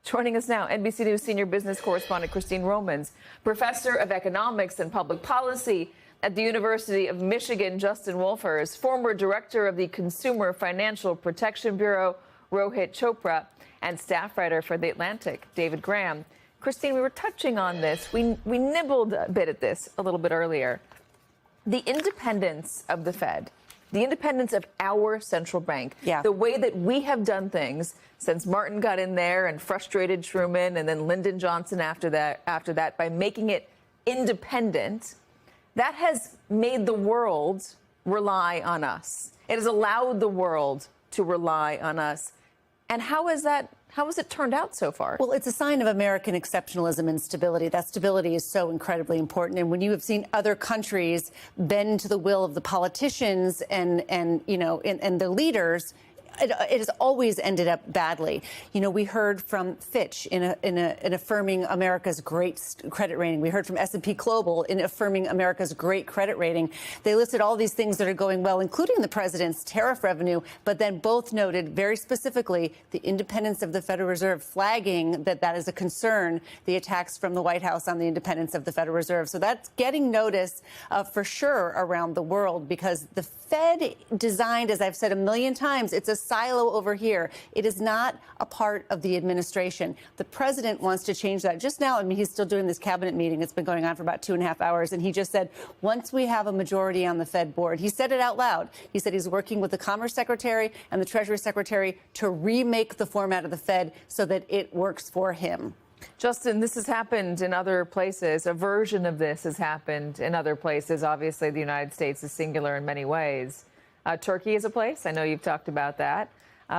Joining us now, NBC News senior business correspondent Christine Romans, professor of economics and public policy at the University of Michigan, Justin Wolfers, former director of the Consumer Financial Protection Bureau, Rohit Chopra, and staff writer for The Atlantic, David Graham. Christine, we were touching on this. We nibbled a bit at this a little bit earlier. The independence of the Fed, the independence of our central bank, the way that we have done things since Martin got in there and frustrated Truman and then Lyndon Johnson after that by making it independent, that has made the world rely on us. It has allowed the world to rely on us. And how has it turned out so far? Well, it's a sign of American exceptionalism and stability. That stability is so incredibly important. And when you have seen other countries bend to the will of the politicians and the leaders, it has always ended up badly. You know, we heard from Fitch in affirming America's great credit rating. We heard from S&P Global in affirming America's great credit rating. They listed all these things that are going well, including the president's tariff revenue, but then both noted very specifically the independence of the Federal Reserve, flagging that is a concern, the attacks from the White House on the independence of the Federal Reserve. So that's getting notice for sure around the world, because the Fed designed, as I've said a million times, it's a silo over here. It is not a part of the administration. The president wants to change that. Just now, I mean, he's still doing this cabinet meeting. It's been going on for about 2.5 hours. And he just said, once we have a majority on the Fed board, he said it out loud. He said he's working with the Commerce Secretary and the Treasury Secretary to remake the format of the Fed so that it works for him. Justin, this has happened in other places. A version of this has happened in other places. Obviously, the United States is singular in many ways. Turkey is a place. I know you've talked about that.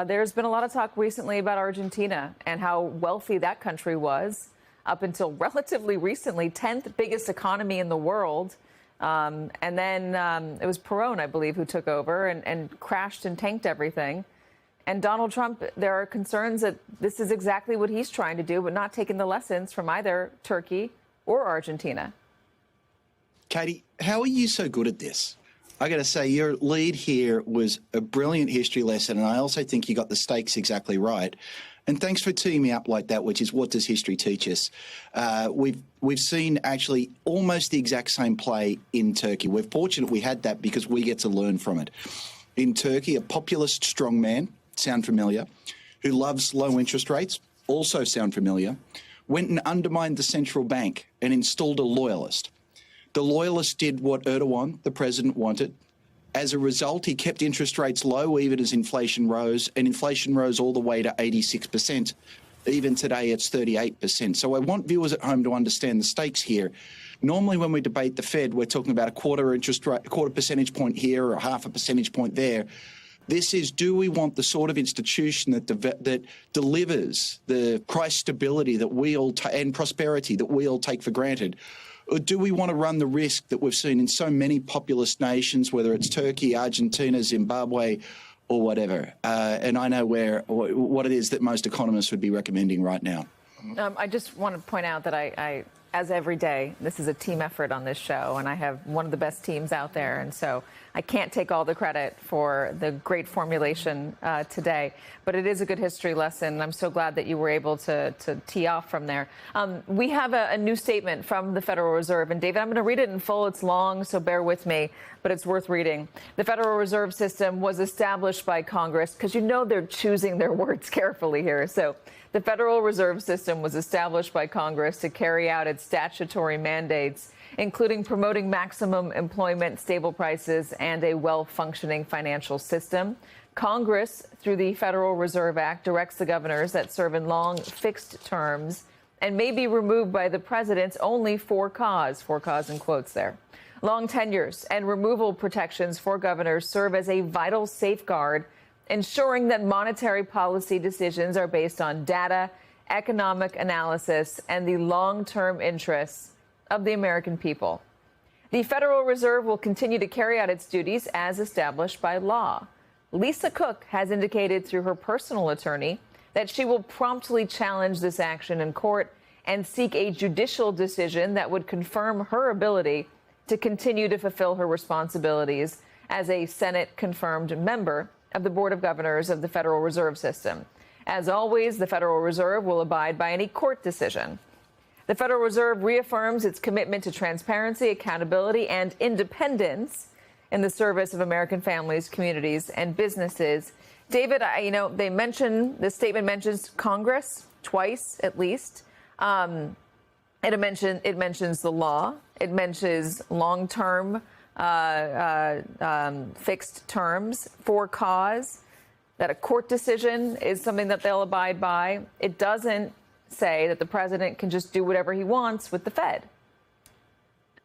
There's been a lot of talk recently about Argentina and how wealthy that country was up until relatively recently, 10th biggest economy in the world. And then it was Perón, I believe, who took over and crashed and tanked everything. And Donald Trump, there are concerns that this is exactly what he's trying to do, but not taking the lessons from either Turkey or Argentina. Katie, how are you so good at this? I got to say, your lead here was a brilliant history lesson, and I also think you got the stakes exactly right. And thanks for teeing me up like that, which is what does history teach us? We've seen actually almost the exact same play in Turkey. We're fortunate we had that because we get to learn from it. In Turkey, a populist strongman, sound familiar, who loves low interest rates, also sound familiar, went and undermined the central bank and installed a loyalist. The loyalist did what Erdogan, the president, wanted. As a result, he kept interest rates low even as inflation rose, and inflation rose all the way to 86%. Even today, it's 38%. So I want viewers at home to understand the stakes here. Normally, when we debate the Fed, we're talking about a quarter percentage point here or half a percentage point there. This is, do we want the sort of institution that delivers the price stability that we all and prosperity that we all take for granted? Or do we want to run the risk that we've seen in so many populist nations, whether it's Turkey, Argentina, Zimbabwe, or whatever? And I know what it is that most economists would be recommending right now. I just want to point out that I, as every day, this is a team effort on this show, and I have one of the best teams out there, and so I can't take all the credit for the great formulation today, but it is a good history lesson, and I'm so glad that you were able to tee off from there. We have a new statement from the Federal Reserve, and David, I'm going to read it in full. It's long, so bear with me, but it's worth reading. The Federal Reserve System was established by Congress, because you know they're choosing their words carefully here. So the Federal Reserve System was established by Congress to carry out its statutory mandates, including promoting maximum employment, stable prices, and a well-functioning financial system. Congress, through the Federal Reserve Act, directs the governors that serve in long fixed terms and may be removed by the president only for cause in quotes there. Long tenures and removal protections for governors serve as a vital safeguard, ensuring that monetary policy decisions are based on data, economic analysis, and the long-term interests of the American people. The Federal Reserve will continue to carry out its duties as established by law. Lisa Cook has indicated through her personal attorney that she will promptly challenge this action in court and seek a judicial decision that would confirm her ability to continue to fulfill her responsibilities as a Senate-confirmed member of the Board of Governors of the Federal Reserve System. As always, the Federal Reserve will abide by any court decision. The Federal Reserve reaffirms its commitment to transparency, accountability, and independence in the service of American families, communities, and businesses. David, the statement mentions Congress twice at least. It mentions the law. It mentions long-term fixed terms for cause, that a court decision is something that they'll abide by. It doesn't say that the president can just do whatever he wants with the Fed.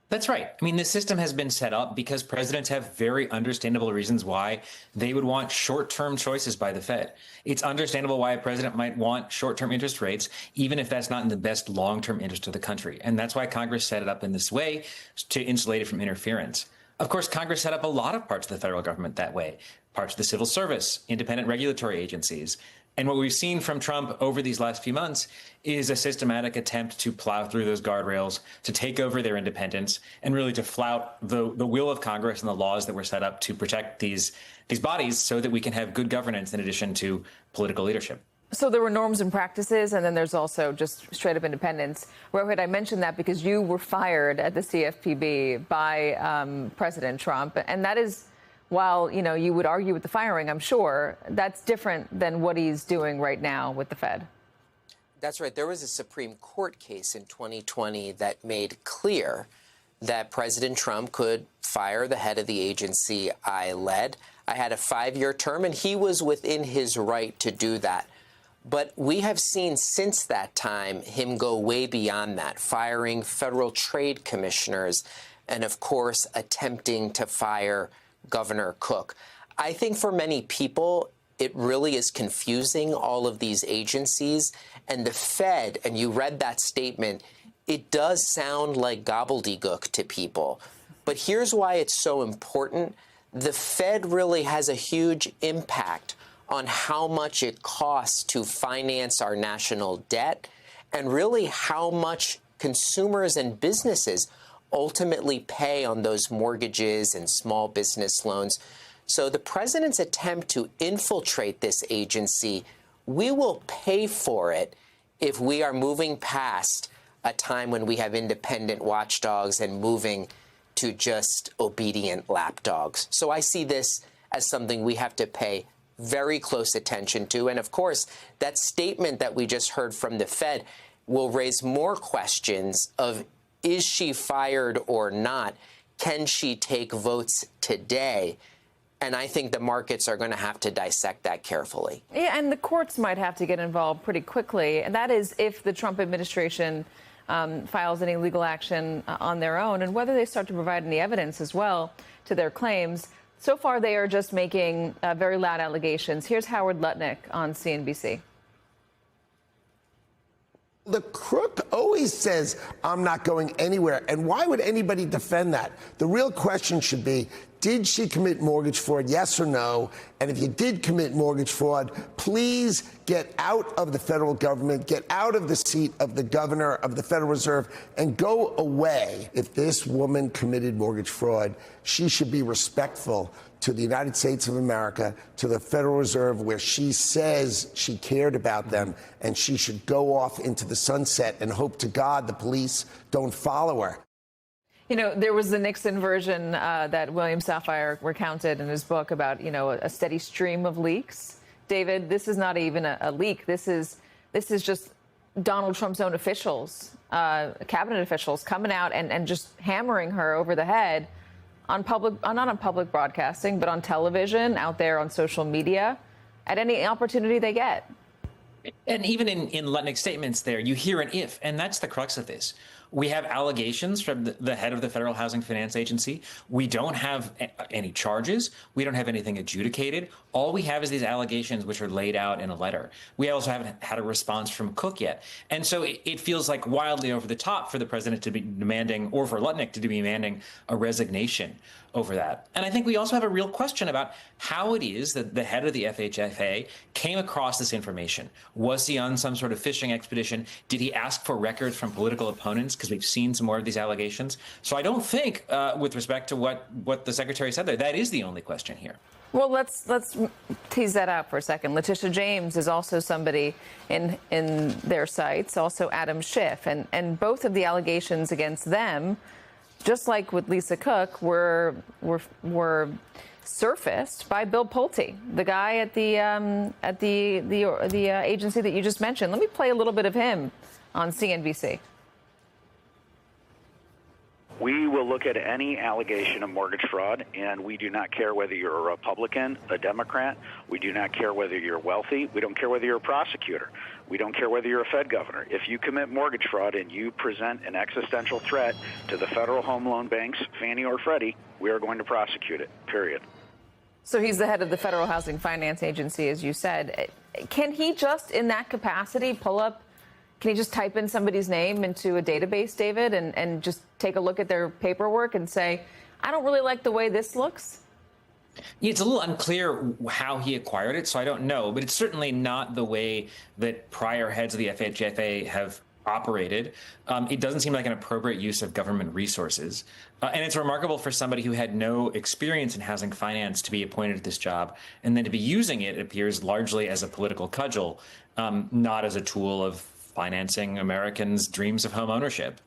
That's right. I mean, the system has been set up because presidents have very understandable reasons why they would want short-term choices by the Fed. It's understandable why a president might want short-term interest rates, even if that's not in the best long-term interest of the country. And that's why Congress set it up in this way, to insulate it from interference. Of course, Congress set up a lot of parts of the federal government that way, parts of the civil service, independent regulatory agencies. And what we've seen from Trump over these last few months is a systematic attempt to plow through those guardrails, to take over their independence, and really to flout the will of Congress and the laws that were set up to protect these bodies so that we can have good governance in addition to political leadership. So there were norms and practices, and then there's also just straight up independence. Rohit, I mentioned that because you were fired at the CFPB by President Trump, and that is, while you would argue with the firing, I'm sure that's different than what he's doing right now with the Fed. That's right. There was a Supreme Court case in 2020 that made clear that President Trump could fire the head of the agency I led. I had a 5-year term, and he was within his right to do that. But we have seen since that time him go way beyond that, firing federal trade commissioners and, of course, attempting to fire Governor Cook. I think for many people, it really is confusing, all of these agencies. And the Fed, and you read that statement, it does sound like gobbledygook to people. But here's why it's so important. The Fed really has a huge impact on how much it costs to finance our national debt and really how much consumers and businesses ultimately pay on those mortgages and small business loans. So the president's attempt to infiltrate this agency, we will pay for it if we are moving past a time when we have independent watchdogs and moving to just obedient lapdogs. So I see this as something we have to pay very close attention to. And of course, that statement that we just heard from the Fed will raise more questions of, is she fired or not? Can she take votes today? And I think the markets are going to have to dissect that carefully. Yeah, and the courts might have to get involved pretty quickly. And that is if the Trump administration files any legal action on their own, and whether they start to provide any evidence as well to their claims. So far, they are just making very loud allegations. Here's Howard Lutnick on CNBC. The crook always says, I'm not going anywhere. And why would anybody defend that? The real question should be, did she commit mortgage fraud, yes or no? And if you did commit mortgage fraud, please get out of the federal government, get out of the seat of the governor of the Federal Reserve, and go away. If this woman committed mortgage fraud, she should be respectful to the United States of America, to the Federal Reserve, where she says she cared about them, and she should go off into the sunset and hope to God the police don't follow her. You know, there was the Nixon version that William Safire recounted in his book about, a steady stream of leaks. David, this is not even a leak. This is just Donald Trump's own officials, cabinet officials, coming out and just hammering her over the head on not on public broadcasting, but on television, out there on social media, at any opportunity they get. And even in Lutnick's statements there, you hear an if, and that's the crux of this. We have allegations from the head of the Federal Housing Finance Agency. We don't have any charges. We don't have anything adjudicated. All we have is these allegations, which are laid out in a letter. We also haven't had a response from Cook yet. And so it feels like wildly over the top for the president to be demanding, or for Lutnick to be demanding, a resignation over that. And I think we also have a real question about how it is that the head of the FHFA came across this information. Was he on some sort of fishing expedition? Did he ask for records from political opponents? Because we've seen some more of these allegations. So I don't think, with respect to what the secretary said there, that is the only question here. Well, let's tease that out for a second. Letitia James is also somebody in their sights, also Adam Schiff, and both of the allegations against them, just like with Lisa Cook, were surfaced by Bill Pulte, the guy at the agency that you just mentioned. Let me play a little bit of him on CNBC. We will look at any allegation of mortgage fraud, and we do not care whether you're a Republican, a Democrat. We do not care whether you're wealthy. We don't care whether you're a prosecutor. We don't care whether you're a Fed governor. If you commit mortgage fraud and you present an existential threat to the Federal Home Loan Banks, Fannie or Freddie, we are going to prosecute it, period. So he's the head of the Federal Housing Finance Agency, as you said. Can he just, in that capacity, can he just type in somebody's name into a database, David, and just take a look at their paperwork and say, I don't really like the way this looks? It's a little unclear how he acquired it, so I don't know. But it's certainly not the way that prior heads of the FHFA have operated. It doesn't seem like an appropriate use of government resources. And it's remarkable for somebody who had no experience in housing finance to be appointed to this job, and then to be using it, it appears, largely as a political cudgel, not as a tool of financing Americans' dreams of home ownership.